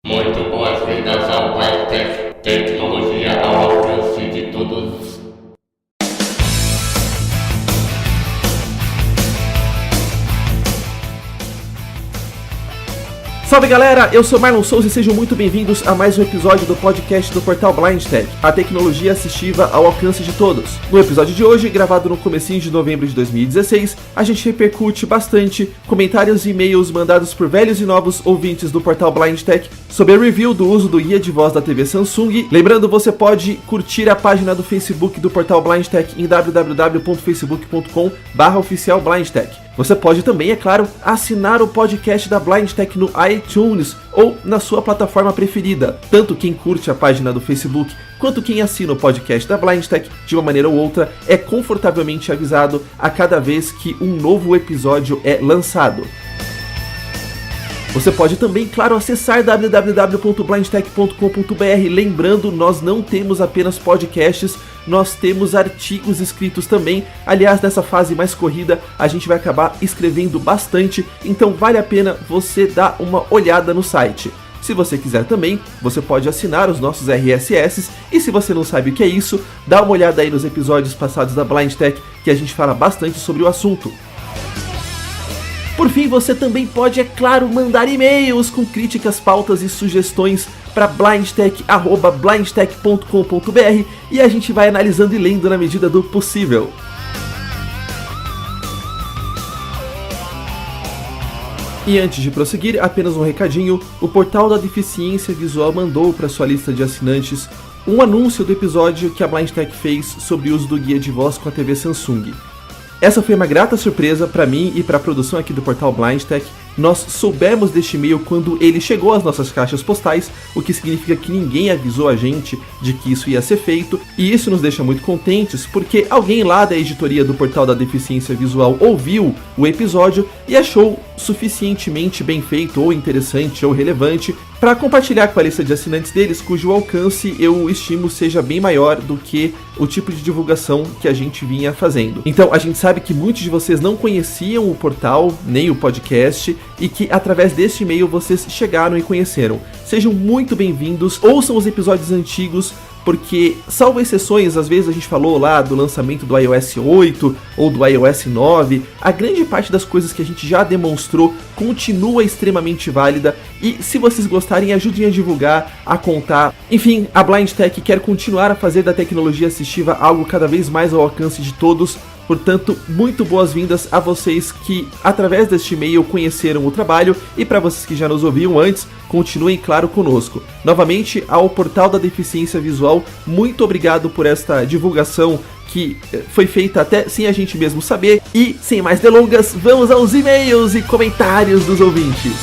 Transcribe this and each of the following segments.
Muito boas-vindas ao BlackTech, tecnologia ao alcance de todos. Salve galera, eu sou Marlon Souza e sejam muito bem-vindos a mais um episódio do podcast do portal BlindTech, a tecnologia assistiva ao alcance de todos. No episódio de hoje, gravado no comecinho de novembro de 2016, a gente repercute bastante comentários e e-mails mandados por velhos e novos ouvintes do portal BlindTech sobre a review do uso do guia de voz da TV Samsung. Lembrando, você pode curtir a página do Facebook do portal BlindTech em www.facebook.com/oficialblindtech. Você pode também, é claro, assinar o podcast da BlindTech no iTunes ou na sua plataforma preferida. Tanto quem curte a página do Facebook quanto quem assina o podcast da BlindTech, de uma maneira ou outra, é confortavelmente avisado a cada vez que um novo episódio é lançado. Você pode também, claro, acessar www.blindtech.com.br. Lembrando, nós não temos apenas podcasts, nós temos artigos escritos também. Aliás, nessa fase mais corrida, a gente vai acabar escrevendo bastante, então vale a pena você dar uma olhada no site. Se você quiser também, você pode assinar os nossos RSS, e se você não sabe o que é isso, dá uma olhada aí nos episódios passados da BlindTech, que a gente fala bastante sobre o assunto. Por fim, você também pode, é claro, mandar e-mails com críticas, pautas e sugestões para blindtech@blindtech.com.br e a gente vai analisando e lendo na medida do possível. E antes de prosseguir, apenas um recadinho: o portal da deficiência visual mandou para sua lista de assinantes um anúncio do episódio que a BlindTech fez sobre o uso do guia de voz com a TV Samsung. Essa foi uma grata surpresa para mim e para a produção aqui do portal BlindTech. Nós soubemos deste e-mail quando ele chegou às nossas caixas postais, o que significa que ninguém avisou a gente de que isso ia ser feito, e isso nos deixa muito contentes, porque alguém lá da editoria do portal da deficiência visual ouviu o episódio e achou suficientemente bem feito, ou interessante, ou relevante, para compartilhar com a lista de assinantes deles, cujo alcance eu estimo seja bem maior do que o tipo de divulgação que a gente vinha fazendo. Então, a gente sabe que muitos de vocês não conheciam o portal, nem o podcast, e que através deste e-mail vocês chegaram e conheceram. Sejam muito bem-vindos, ouçam os episódios antigos, porque, salvo exceções, às vezes a gente falou lá do lançamento do iOS 8 ou do iOS 9, a grande parte das coisas que a gente já demonstrou continua extremamente válida, e se vocês gostarem, ajudem a divulgar, a contar. Enfim, a BlindTech quer continuar a fazer da tecnologia assistiva algo cada vez mais ao alcance de todos. Portanto, muito boas-vindas a vocês que, através deste e-mail, conheceram o trabalho, e para vocês que já nos ouviam antes, continuem, claro, conosco. Novamente, ao Portal da Deficiência Visual, muito obrigado por esta divulgação que foi feita até sem a gente mesmo saber. E, sem mais delongas, vamos aos e-mails e comentários dos ouvintes.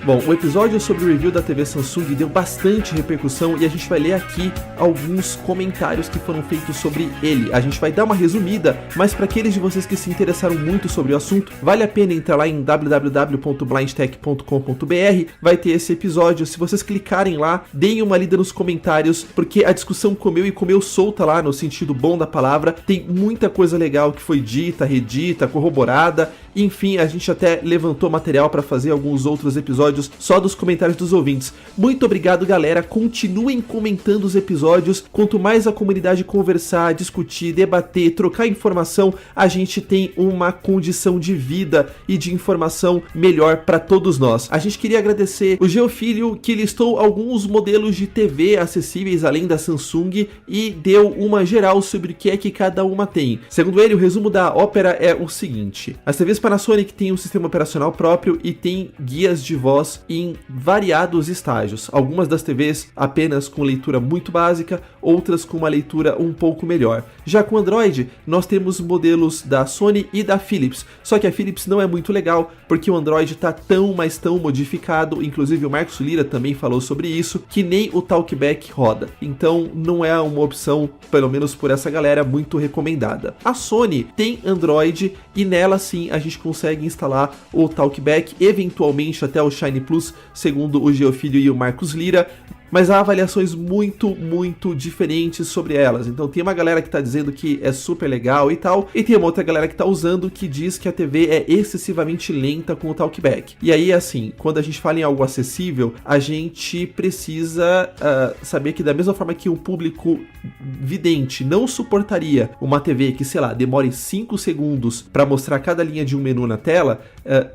Bom, o episódio sobre o review da TV Samsung deu bastante repercussão e a gente vai ler aqui alguns comentários que foram feitos sobre ele. A gente vai dar uma resumida, mas para aqueles de vocês que se interessaram muito sobre o assunto, vale a pena entrar lá em www.blindtech.com.br, vai ter esse episódio. Se vocês clicarem lá, deem uma lida nos comentários, porque a discussão comeu solta lá, no sentido bom da palavra. Tem muita coisa legal que foi dita, redita, corroborada. Enfim, a gente até levantou material para fazer alguns outros episódios só dos comentários dos ouvintes. Muito obrigado, galera. Continuem comentando os episódios. Quanto mais a comunidade conversar, discutir, debater, trocar informação, a gente tem uma condição de vida e de informação melhor para todos nós. A gente queria agradecer o Geofilho, que listou alguns modelos de TV acessíveis além da Samsung e deu uma geral sobre o que é que cada uma tem. Segundo ele, o resumo da ópera é o seguinte: as TVs Panasonic têm um sistema operacional próprio e tem guias de voz em variados estágios. Algumas das TVs apenas com leitura muito básica, outras com uma leitura um pouco melhor. Já com Android, nós temos modelos da Sony e da Philips, só que a Philips não é muito legal, porque o Android está tão, mas tão modificado, inclusive o Marcos Lira também falou sobre isso, que nem o Talkback roda. Então não é uma opção, pelo menos por essa galera, muito recomendada. A Sony tem Android e nela sim a gente consegue instalar o Talkback, eventualmente até o Shine Plus, segundo o Geofilho e o Marcos Lira, mas há avaliações muito diferentes sobre elas. Então tem uma galera que tá dizendo que é super legal e tal, e tem uma outra galera que tá usando que diz que a TV é excessivamente lenta com o Talkback. E aí, assim, quando a gente fala em algo acessível, a gente precisa saber que da mesma forma que um público vidente não suportaria uma TV que, sei lá, demore 5 segundos para mostrar cada linha de um menu na tela,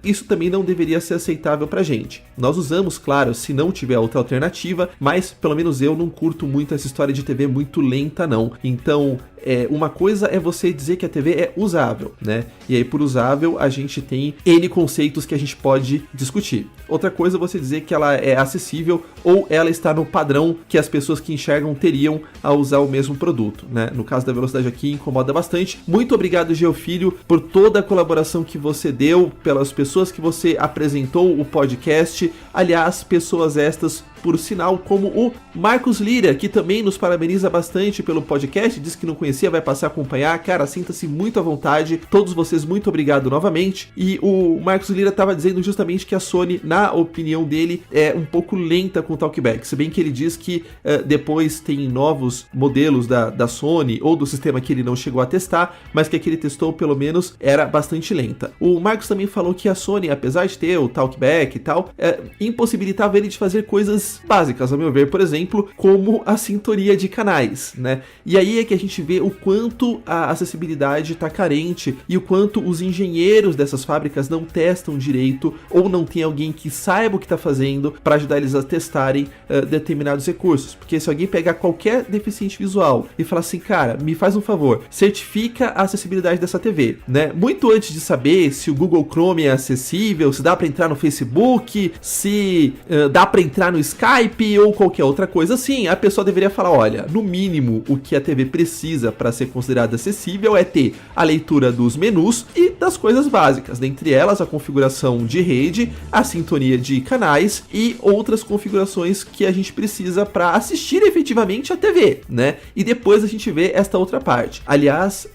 isso também não deveria ser aceitável pra gente. Nós usamos, claro, se não tiver outra alternativa, mas pelo menos eu não curto muito essa história de TV muito lenta não. Então, uma coisa é você dizer que a TV é usável, né? E aí por usável a gente tem N conceitos que a gente pode discutir. Outra coisa é você dizer que ela é acessível ou ela está no padrão que as pessoas que enxergam teriam ao usar o mesmo produto, né? No caso da velocidade aqui incomoda bastante. Muito obrigado, Geofilho, por toda a colaboração que você deu, pelas pessoas que você apresentou o podcast. Aliás, pessoas estas, por sinal, como o Marcos Lira, que também nos parabeniza bastante pelo podcast, diz que não conhecia, vai passar a acompanhar. Cara, sinta-se muito à vontade, todos vocês, muito obrigado novamente. E o Marcos Lira estava dizendo justamente que a Sony, na opinião dele, é um pouco lenta com o Talkback, se bem que ele diz que depois tem novos modelos da Sony, ou do sistema que ele não chegou a testar, mas que a que ele testou, pelo menos, era bastante lenta. O Marcos também falou que a Sony, apesar de ter o Talkback e tal, impossibilitava ele de fazer coisas básicas, a meu ver, por exemplo, como a sintonia de canais, né? E aí é que a gente vê o quanto a acessibilidade está carente e o quanto os engenheiros dessas fábricas não testam direito ou não tem alguém que saiba o que está fazendo para ajudar eles a testarem determinados recursos. Porque se alguém pegar qualquer deficiente visual e falar assim, cara, me faz um favor, certifica a acessibilidade dessa TV, né? Muito antes de saber se o Google Chrome é acessível, se dá para entrar no Facebook, se dá para entrar no Skype ou qualquer outra coisa assim, a pessoa deveria falar, olha, no mínimo o que a TV precisa para ser considerada acessível é ter a leitura dos menus e das coisas básicas, dentre elas a configuração de rede, a sintonia de canais e outras configurações que a gente precisa para assistir efetivamente a TV, né? E depois a gente vê esta outra parte. Aliás,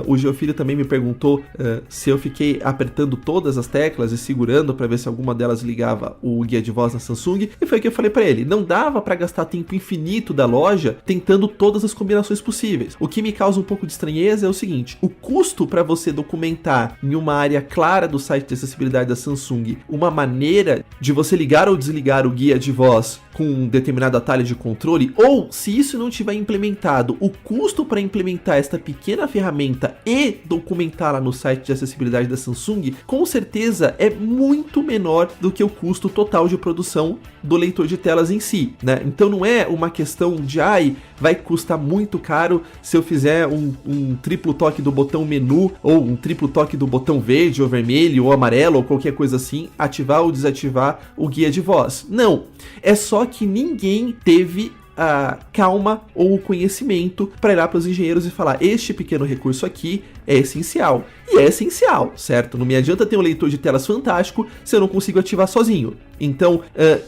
o Geofilho também me perguntou se eu fiquei apertando todas as teclas e segurando para ver se alguma delas ligava o guia de voz na Samsung, e foi o que eu falei para ele, não dava para gastar tempo infinito da loja tentando todas as combinações possíveis. O que me causa um pouco de estranheza é o seguinte, o custo para você documentar em uma área clara do site de acessibilidade da Samsung uma maneira de você ligar ou desligar o guia de voz com um determinado atalho de controle, ou se isso não tiver implementado, o custo para implementar esta pequena ferramenta e documentá-la no site de acessibilidade da Samsung, com certeza é muito menor do que o custo total de produção do leitor de telas em si, né? Então não é uma questão de, vai custar muito caro se eu fizer um triplo toque do botão menu, ou um triplo toque do botão verde ou vermelho ou amarelo ou qualquer coisa assim, ativar ou desativar o guia de voz. Não, é só que ninguém teve a calma ou o conhecimento para ir lá para os engenheiros e falar, este pequeno recurso aqui é essencial. E é essencial, certo? Não me adianta ter um leitor de telas fantástico se eu não consigo ativar sozinho. Então,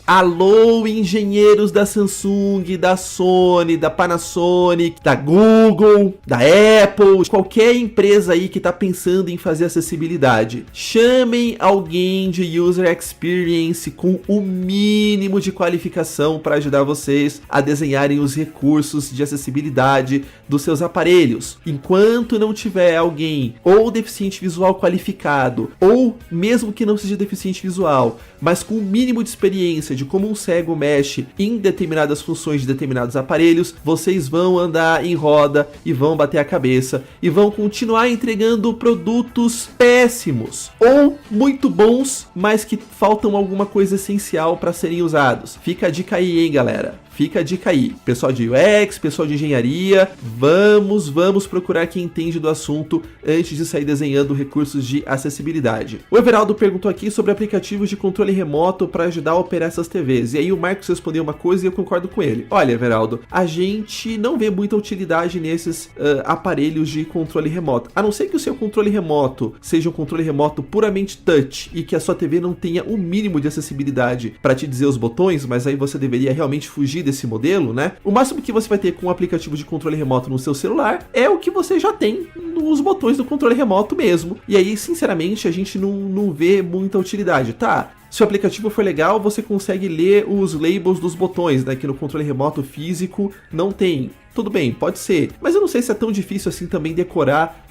alô engenheiros da Samsung, da Sony, da Panasonic, da Google, da Apple, qualquer empresa aí que está pensando em fazer acessibilidade, chamem alguém de User Experience com o mínimo de qualificação para ajudar vocês a desenharem os recursos de acessibilidade dos seus aparelhos. Enquanto não tiver alguém ou deficiente visual qualificado, ou mesmo que não seja deficiente visual, mas com o mínimo de experiência de como um cego mexe em determinadas funções de determinados aparelhos, vocês vão andar em roda e vão bater a cabeça e vão continuar entregando produtos péssimos ou muito bons, mas que faltam alguma coisa essencial para serem usados. Fica a dica aí, hein, galera? Fica a dica aí. Pessoal de UX, pessoal de engenharia, vamos procurar quem entende do assunto antes de sair desenhando recursos de acessibilidade. O Everaldo perguntou aqui sobre aplicativos de controle remoto para ajudar a operar essas TVs. E aí o Marcos respondeu uma coisa e eu concordo com ele. Olha, Everaldo, a gente não vê muita utilidade nesses aparelhos de controle remoto. A não ser que o seu controle remoto seja um controle remoto puramente touch e que a sua TV não tenha o mínimo de acessibilidade para te dizer os botões, mas aí você deveria realmente fugir desse modelo, né? O máximo que você vai ter com um aplicativo de controle remoto no seu celular é o que você já tem nos botões do controle remoto mesmo. E aí, sinceramente, a gente não vê muita utilidade, tá? Se o aplicativo for legal, você consegue ler os labels dos botões, né? Que no controle remoto físico não tem. Tudo bem, pode ser. Mas eu não sei se é tão difícil assim também decorar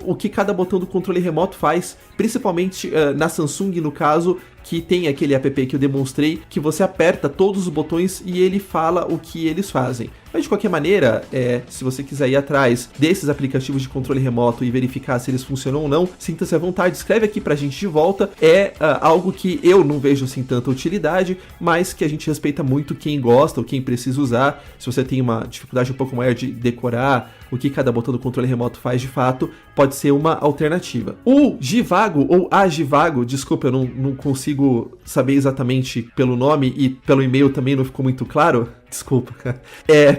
o que cada botão do controle remoto faz, principalmente na Samsung, no caso, que tem aquele app que eu demonstrei, que você aperta todos os botões e ele fala o que eles fazem. Mas de qualquer maneira, se você quiser ir atrás desses aplicativos de controle remoto e verificar se eles funcionam ou não, sinta-se à vontade, escreve aqui pra gente de volta. É algo que eu não vejo assim tanta utilidade, mas que a gente respeita muito quem gosta ou quem precisa usar. Se você tem uma dificuldade um pouco maior de decorar o que cada botão do controle remoto faz de fato, pode ser uma alternativa. O Givago, ou a Givago, desculpa, eu não consigo saber exatamente pelo nome e pelo e-mail também não ficou muito claro. Desculpa,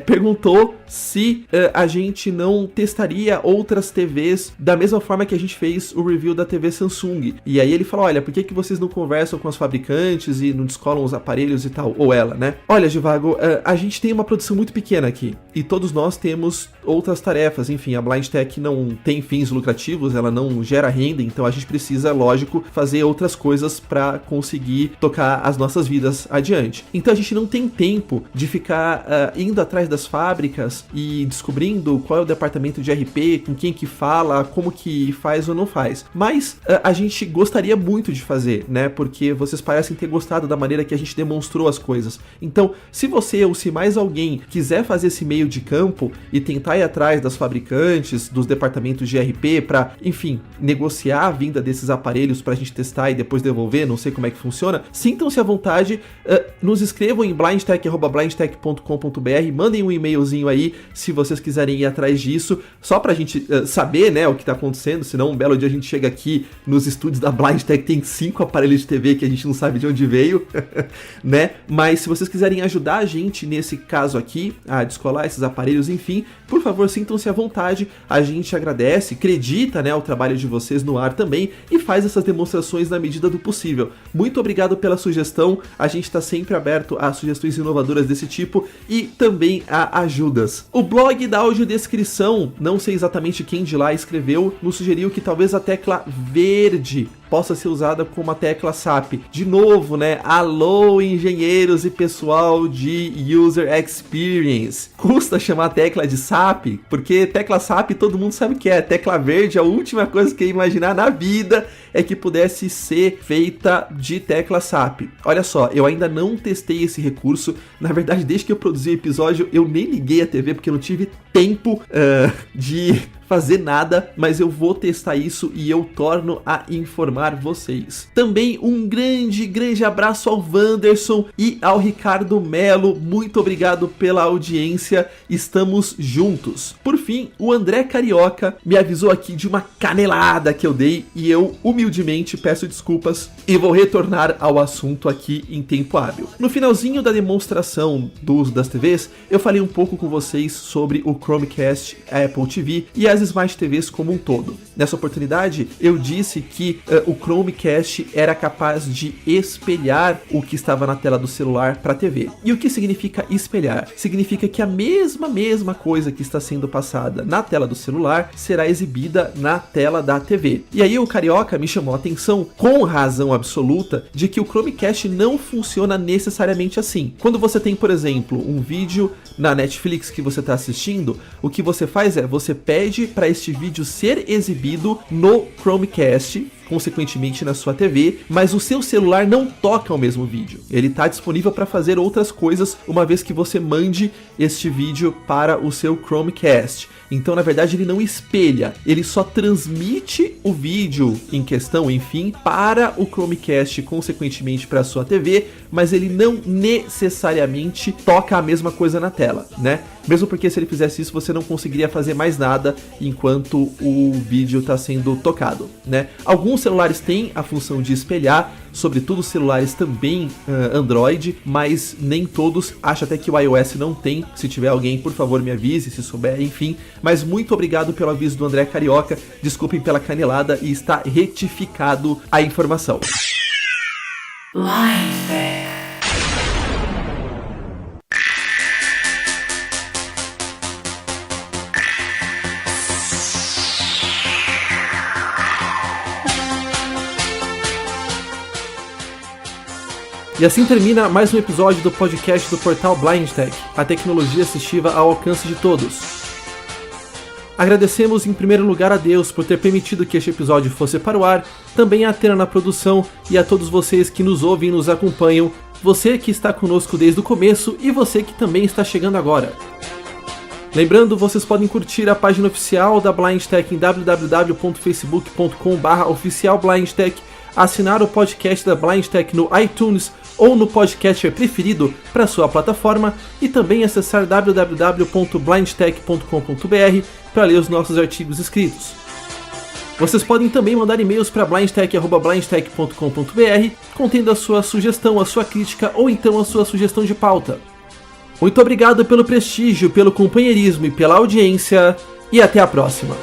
perguntou se a gente não testaria outras TVs da mesma forma que a gente fez o review da TV Samsung. E aí ele falou, olha, por que vocês não conversam com os fabricantes e não descolam os aparelhos e tal? Ou ela, né? Olha, Givago, a gente tem uma produção muito pequena aqui e todos nós temos outras tarefas. Enfim, a Blind Tech não tem fins lucrativos, ela não gera renda, então a gente precisa, lógico, fazer outras coisas para conseguir tocar as nossas vidas adiante. Então a gente não tem tempo de ficar indo atrás das fábricas e descobrindo qual é o departamento de RP, com quem que fala, como que faz ou não faz. Mas a gente gostaria muito de fazer, né? Porque vocês parecem ter gostado da maneira que a gente demonstrou as coisas. Então, se você ou se mais alguém quiser fazer esse meio de campo e tentar ir atrás das fabricantes, dos departamentos de RP para, enfim, negociar a vinda desses aparelhos pra gente testar e depois devolver, não sei como é que funciona, sintam-se à vontade, nos escrevam em blindtech@blindtech.com.br, mandem um e-mailzinho aí se vocês quiserem ir atrás disso, só pra gente saber, né, o que tá acontecendo, senão um belo dia a gente chega aqui nos estúdios da Blind Tech, tem 5 aparelhos de TV que a gente não sabe de onde veio, né, mas se vocês quiserem ajudar a gente nesse caso aqui, a descolar esses aparelhos, enfim, por favor, sintam-se à vontade, a gente agradece, acredita, né, o trabalho de vocês no ar também e faz essas demonstrações na medida do possível. Muito obrigado pela sugestão, a gente tá sempre aberto a sugestões inovadoras desse tipo e também a ajudas. O blog da audiodescrição, não sei exatamente quem de lá escreveu, nos sugeriu que talvez a tecla verde possa ser usada como a tecla SAP. De novo, né? Alô, engenheiros e pessoal de User Experience. Custa chamar a tecla de SAP? Porque tecla SAP todo mundo sabe o que é. Tecla verde, a última coisa que eu ia imaginar na vida é que pudesse ser feita de tecla SAP. Olha só, eu ainda não testei esse recurso. Na verdade, desde que eu produzi o episódio, eu nem liguei a TV porque eu não tive tempo de fazer nada, mas eu vou testar isso e eu torno a informar vocês. Também um grande abraço ao Wanderson e ao Ricardo Melo, muito obrigado pela audiência, estamos juntos. Por fim, o André Carioca me avisou aqui de uma canelada que eu dei e eu humildemente peço desculpas e vou retornar ao assunto aqui em tempo hábil. No finalzinho da demonstração do uso das TVs, eu falei um pouco com vocês sobre o Chromecast, a Apple TV e as Smart TVs como um todo. Nessa oportunidade, eu disse que o Chromecast era capaz de espelhar o que estava na tela do celular para a TV. E o que significa espelhar? Significa que a mesma coisa que está sendo passada na tela do celular será exibida na tela da TV. E aí o Carioca me chamou a atenção, com razão absoluta, de que o Chromecast não funciona necessariamente assim. Quando você tem, por exemplo, um vídeo na Netflix que você está assistindo, o que você faz é, você pede para este vídeo ser exibido no Chromecast, consequentemente na sua TV, mas o seu celular não toca o mesmo vídeo. Ele está disponível para fazer outras coisas uma vez que você mande este vídeo para o seu Chromecast. Então, na verdade, ele não espelha, ele só transmite o vídeo em questão, enfim, para o Chromecast, consequentemente para a sua TV, mas ele não necessariamente toca a mesma coisa na tela, né? Mesmo porque se ele fizesse isso, você não conseguiria fazer mais nada enquanto o vídeo está sendo tocado, né? Alguns celulares têm a função de espelhar, sobretudo celulares também Android, mas nem todos. Acho até que o iOS não tem. Se tiver alguém, por favor, me avise, se souber, enfim. Mas muito obrigado pelo aviso do André Carioca, desculpem pela canelada, e está retificado a informação. E assim termina mais um episódio do podcast do portal BlindTech, a tecnologia assistiva ao alcance de todos. Agradecemos em primeiro lugar a Deus por ter permitido que este episódio fosse para o ar, também a Atena na produção e a todos vocês que nos ouvem e nos acompanham, você que está conosco desde o começo e você que também está chegando agora. Lembrando, vocês podem curtir a página oficial da BlindTech em www.facebook.com/oficialblindtech, assinar o podcast da BlindTech no iTunes ou no podcaster preferido para sua plataforma e também acessar www.blindtech.com.br para ler os nossos artigos escritos. Vocês podem também mandar e-mails para blindtech@blindtech.com.br contendo a sua sugestão, a sua crítica ou então a sua sugestão de pauta. Muito obrigado pelo prestígio, pelo companheirismo e pela audiência e até a próxima!